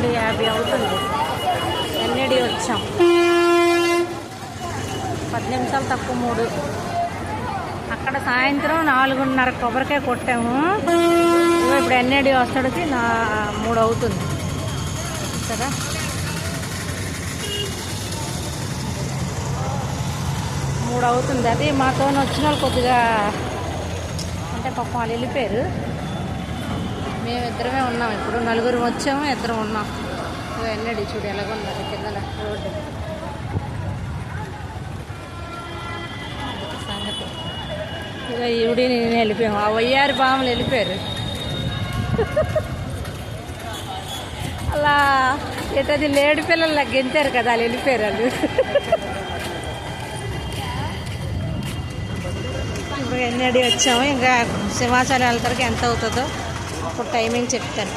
12:50 అవుతుంది. ఎన్ఏడి వచ్చాం. 10 నిమిషాలు తక్కువ 3. అక్కడ సాయంత్రం 4:30 కొబ్బరికాయ కొట్టాము. ఇప్పుడు ఎన్ఏడి వస్తాడికి 3 అవుతుంది కదా. అవుతుంది. అది మాతో వచ్చిన వాళ్ళు కొద్దిగా అంటే పాపం వాళ్ళు వెళ్ళిపోయారు. మేము ఇద్దరమే ఉన్నాం. ఇప్పుడు 4 వచ్చాము, 2 ఉన్నాం. ఎన్నడి చూడు ఎలాగున్నది కింద రోడ్డు సంగతి. ఇక ఈవిడి నేను వెళ్ళిపోయాము. ఆ వయ్యారి బాములు వెళ్ళిపోయారు. అలా ఎటది లేడి పిల్లలు గెంతారు కదా, వాళ్ళు వెళ్ళిపోయారు. వాళ్ళు ఇప్పుడు ఎన్నడి వచ్చాము. ఇంకా సింహాచలం వెళ్తారికి ఎంత అవుతుందో ఇప్పుడు టైమింగ్ చెప్తాను.